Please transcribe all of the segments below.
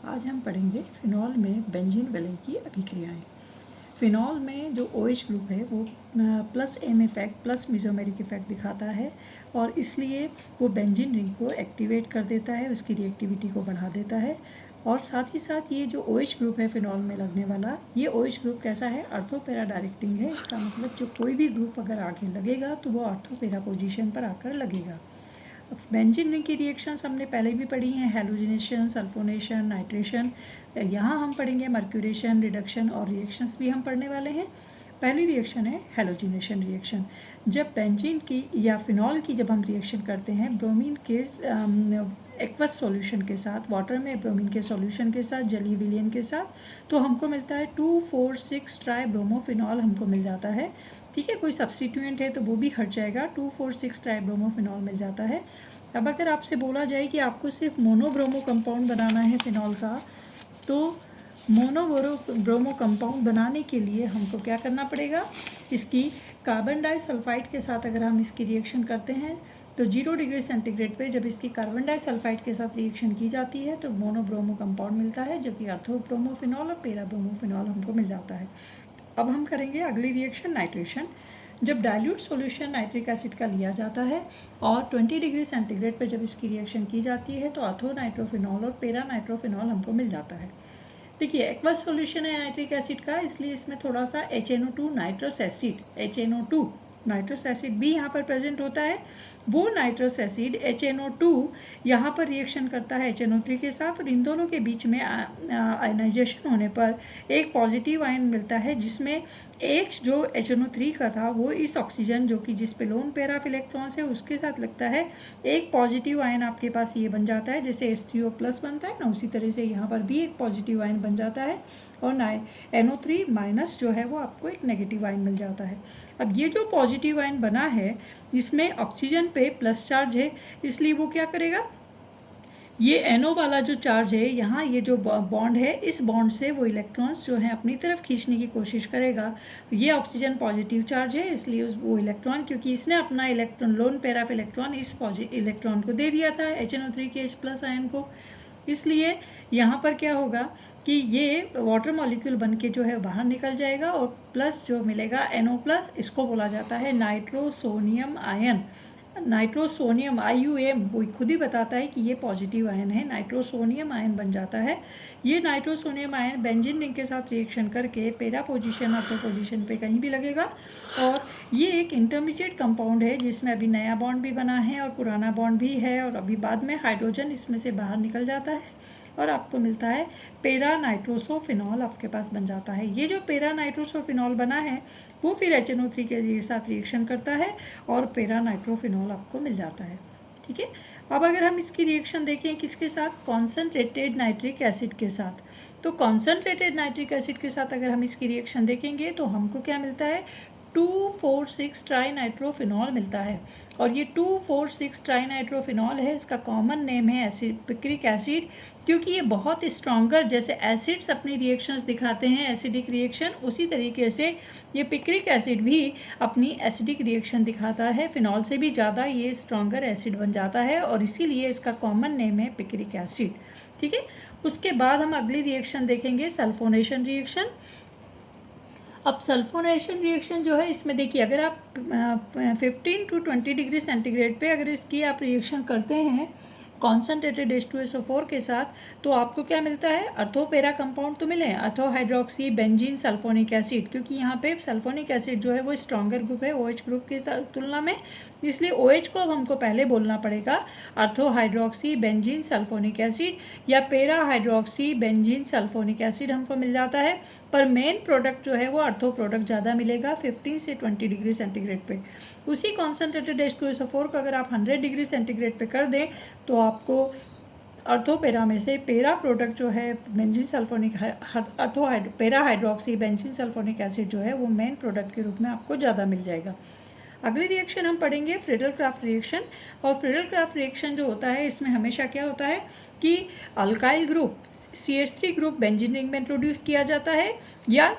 आज हम पढ़ेंगे फिनॉल में बेंजीन विलय की अभिक्रियाएं। फिनॉल में जो OH ग्रुप है वो plus M effect plus mesomeric effect दिखाता है और इसलिए वो बेंजीन रिंग को एक्टिवेट कर देता है, उसकी रिएक्टिविटी को बढ़ा देता है। और साथ ही साथ ये जो OH ग्रुप है फिनॉल में लगने वाला, ये OH ग्रुप कैसा है, अर्थो पैरा डायरेक्टिंग है। इसका मतलब जो कोई भी ग्रुप अगर आगे लगेगा तो वो अर्थो पैरा पोजिशन पर आकर लगेगा। अब बेंजीन रिंग की रिएक्शंस हमने पहले भी पढ़ी हैं, हैलोजिनेशन, सल्फोनेशन, नाइट्रेशन। यहाँ हम पढ़ेंगे मर्क्यूरेशन, रिडक्शन और रिएक्शंस भी हम पढ़ने वाले हैं। पहली रिएक्शन है हैलोजिनेशन रिएक्शन। जब बेंजीन की या फिनॉल की जब हम रिएक्शन करते हैं ब्रोमीन के एक्वस सॉल्यूशन के साथ, वाटर में ब्रोमीन के सॉल्यूशन के साथ, जलीय विलयन के साथ, तो हमको मिलता है 2,4,6 ट्राई ब्रोमोफिनॉल हमको मिल जाता है। ठीक है, कोई सब्सटीट्यूएंट है तो वो भी हट जाएगा, 2,4,6 ट्राई ब्रोमोफिनॉल मिल जाता है। अब अगर आपसे बोला जाए कि आपको सिर्फ मोनोब्रोमो कंपाउंड बनाना है फिनॉल का, तो मोनोब्रोमो कंपाउंड बनाने के लिए हमको क्या करना पड़ेगा, इसकी कार्बन डाइसल्फाइड के साथ अगर हम इसकी रिएक्शन करते हैं तो 0 डिग्री सेंटीग्रेड पे जब इसकी कार्बन डाइसल्फाइड के साथ रिएक्शन की जाती है तो मोनोब्रोमो कंपाउंड मिलता है, जो कि अर्थोब्रोमोफिनॉल और पेराब्रोमोफिनॉल हमको मिल जाता है। अब हम करेंगे अगली रिएक्शन नाइट्रेशन। जब डाइल्यूट सॉल्यूशन नाइट्रिक एसिड का लिया जाता है और 20 डिग्री सेंटीग्रेड पर जब इसकी रिएक्शन की जाती है तो अर्थो नाइट्रोफिनॉल और पेरा नाइट्रोफिनॉल हमको मिल जाता है। देखिए, एक्वस सॉल्यूशन है नाइट्रिक एसिड का, इसलिए इसमें थोड़ा सा HNO2 nitrous acid, HNO2 nitrous acid भी यहाँ पर प्रेजेंट होता है। वो नाइट्रस एसिड HNO2 यहाँ पर रिएक्शन करता है HNO3 के साथ और इन दोनों के बीच में आयनाइजेशन होने पर एक पॉजिटिव आयन मिलता है, जिसमें H जो HNO3 का था वो इस ऑक्सीजन जो कि जिस पे लोन पेयर ऑफ इलेक्ट्रॉन्स है उसके साथ लगता है, एक पॉजिटिव आयन आपके पास ये बन जाता है। जैसे H3O प्लस बनता है ना, उसी तरह से यहाँ पर भी एक पॉजिटिव आयन बन जाता है और NO3 माइनस जो है वो आपको एक नेगेटिव आयन मिल जाता है। अब ये जो पॉजिटिव आयन बना है इसमें ऑक्सीजन पे प्लस चार्ज है, इसलिए वो क्या करेगा, ये NO वाला जो चार्ज है यहाँ, ये जो बॉन्ड है, इस बॉन्ड से वो इलेक्ट्रॉन्स जो हैं अपनी तरफ खींचने की कोशिश करेगा। ये ऑक्सीजन पॉजिटिव चार्ज है, इसलिए वो इलेक्ट्रॉन, क्योंकि इसने अपना electron lone pair of electron इस इलेक्ट्रॉन को दे दिया था HNO3 के H+ आयन को, इसलिए यहाँ पर क्या होगा कि ये वाटर मॉलिक्यूल बन के जो है बाहर निकल जाएगा और प्लस जो मिलेगा NO+, इसको बोला जाता है नाइट्रोसोनियम आयन। नाइट्रोसोनियम IUM वो खुद ही बताता है कि ये पॉजिटिव आयन है, नाइट्रोसोनियम आयन बन जाता है। ये नाइट्रोसोनियम आयन बेंजीन रिंग के साथ रिएक्शन करके पेरा पोजीशन अर्थो पोजीशन पे कहीं भी लगेगा और ये एक इंटरमीडिएट कंपाउंड है जिसमें अभी नया बॉन्ड भी बना है और पुराना बॉन्ड भी है और अभी बाद में हाइड्रोजन इसमें से बाहर निकल जाता है और आपको मिलता है पेरा नाइट्रोसोफिनॉल आपके पास बन जाता है। ये जो पेरा नाइट्रोसोफिनॉल बना है वो फिर HNO3 के साथ रिएक्शन करता है और पेरा नाइट्रोफिनॉल आपको मिल जाता है। ठीक है, अब अगर हम इसकी रिएक्शन देखें किसके साथ, कॉन्सनट्रेटेड नाइट्रिक एसिड के साथ, तो कॉन्सनट्रेटेड नाइट्रिक एसिड के साथ अगर हम इसकी रिएक्शन देखेंगे तो हमको क्या मिलता है, 2,4,6 ट्राई नाइट्रोफिनॉल मिलता है। और ये 2,4,6 ट्राई नाइट्रोफिनॉल है, इसका कॉमन नेम है पिक्रिक एसिड, क्योंकि ये बहुत स्ट्रॉन्गर, जैसे एसिड्स अपनी रिएक्शंस दिखाते हैं एसिडिक रिएक्शन, उसी तरीके से ये पिक्रिक एसिड भी अपनी एसिडिक रिएक्शन दिखाता है। फिनॉल से भी ज़्यादा ये स्ट्रॉन्गर एसिड बन जाता है और इसीलिए इसका कॉमन नेम है पिक्रिक एसिड। ठीक है, उसके बाद हम अगली रिएक्शन देखेंगे सल्फोनेशन रिएक्शन। अब सल्फोनेशन रिएक्शन जो है, इसमें देखिए अगर आप 15 to 20 डिग्री सेंटीग्रेड पे अगर इसकी आप रिएक्शन करते हैं कॉन्सनट्रेटेड H2SO4 के साथ, तो आपको क्या मिलता है, अर्थो पेरा कंपाउंड तो मिले, अर्थो हाइड्रोक्सी बेंजीन सल्फोनिक एसिड, क्योंकि यहाँ पे सल्फोनिक एसिड जो है वो स्ट्रॉन्गर ग्रुप है OH ग्रुप की तुलना में, इसलिए OH को अब हमको पहले बोलना पड़ेगा अर्थो हाइड्रोक्सी बेंजीन सल्फोनिक एसिड या पेरा हाइड्रोक्सी बेंजीन सल्फोनिक एसिड हमको मिल जाता है। पर मेन प्रोडक्ट जो है वो अर्थो प्रोडक्ट ज़्यादा मिलेगा 15 से 20 डिग्री सेंटीग्रेड पे। उसी कॉन्सनट्रेटेड H2SO4 को अगर आप 100 डिग्री सेंटीग्रेड पे कर दें तो आपको अर्थो पेरा में से पेरा प्रोडक्ट जो है बेंजीन सल्फोनिक पेरा हाइड्रोक्सी बेंजीन सल्फोनिक एसिड जो है वो मेन प्रोडक्ट के रूप में आपको ज़्यादा मिल जाएगा। अगली रिएक्शन हम पढ़ेंगे फ्रीडल-क्राफ्ट रिएक्शन। और फ्रीडल-क्राफ्ट रिएक्शन जो होता है इसमें हमेशा क्या होता है कि alkyl group CH3 group benzene ring में इंट्रोड्यूस किया जाता है या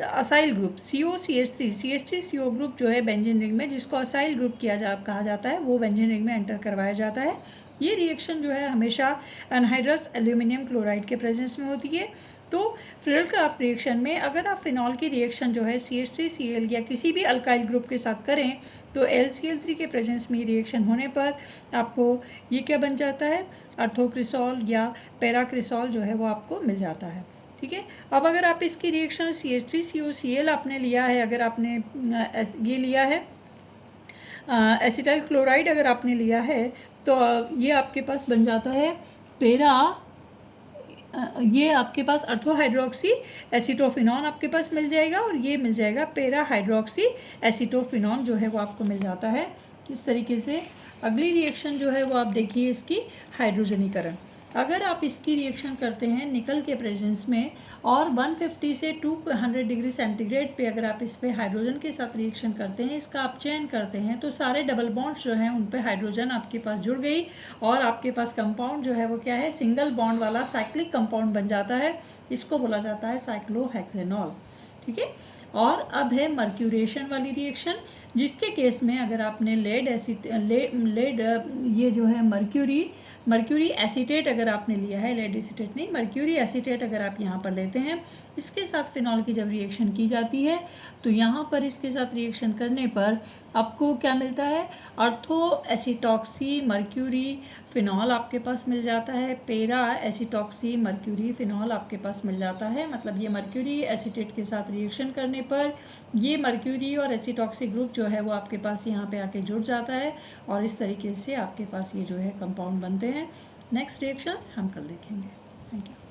असाइल ग्रुप CH3CO ग्रुप जो है बेंजीन रिंग में, जिसको असाइल ग्रुप कहा जाता है, वो बेंजीन रिंग में एंटर करवाया जाता है। ये रिएक्शन जो है हमेशा एनहाइड्रस एल्यूमिनियम क्लोराइड के प्रेजेंस में होती है। तो फ्रेडल-क्राफ्ट रिएक्शन में अगर आप फिनॉल की रिएक्शन जो है CH3Cl या किसी भी अल्काइल ग्रुप के साथ करें तो LCl3 के प्रेजेंस में रिएक्शन होने पर आपको ये क्या बन जाता है, अर्थोक्रिसॉल या पैराक्रिसॉल जो है वो आपको मिल जाता है। ठीक है, अब अगर आप इसकी रिएक्शन CH3COCl आपने लिया है, अगर आपने ये लिया है एसिटाइल क्लोराइड अगर आपने लिया है तो ये आपके पास बन जाता है ये आपके पास अर्थोहाइड्रोक्सी एसिटोफिनॉन आपके पास मिल जाएगा और ये मिल जाएगा पैरा हाइड्रोक्सी एसिटोफिनॉन जो है वो आपको मिल जाता है। इस तरीके से अगली रिएक्शन जो है वो आप देखिए इसकी हाइड्रोजनीकरण। अगर आप इसकी रिएक्शन करते हैं निकल के प्रेजेंस में और 150 से 200 डिग्री सेंटीग्रेड पे अगर आप इस पर हाइड्रोजन के साथ रिएक्शन करते हैं, इसका आप चयन करते हैं तो सारे डबल बॉन्ड्स जो हैं उन पे हाइड्रोजन आपके पास जुड़ गई और आपके पास कंपाउंड जो है वो क्या है, सिंगल बॉन्ड वाला साइक्लिक कंपाउंड बन जाता है। इसको बोला जाता है साइक्लोहेक्सेनॉल। ठीक है, और अब है मर्क्यूरेशन वाली रिएक्शन, जिसके केस में अगर आपने ये जो है मर्क्यूरी एसीटेट अगर आपने लिया है, लेड एसीटेट नहीं, मर्क्यूरी एसीटेट अगर आप यहाँ पर लेते हैं, इसके साथ फिनॉल की जब रिएक्शन की जाती है तो यहाँ पर इसके साथ रिएक्शन करने पर आपको क्या मिलता है, अर्थो एसीटॉक्सी मर्क्यूरी फिनॉल आपके पास मिल जाता है, पैरा एसीटॉक्सी मर्क्यूरी फिनॉल आपके पास मिल जाता है। मतलब ये मर्क्यूरी एसीटेट के साथ रिएक्शन करने पर ये मर्क्यूरी और एसीटॉक्सी ग्रुप जो है वो आपके पास यहाँ पे आके जुड़ जाता है और इस तरीके से आपके पास ये जो है कंपाउंड बनते हैं। नेक्स्ट रिएक्शंस हम कल देखेंगे। Thank you.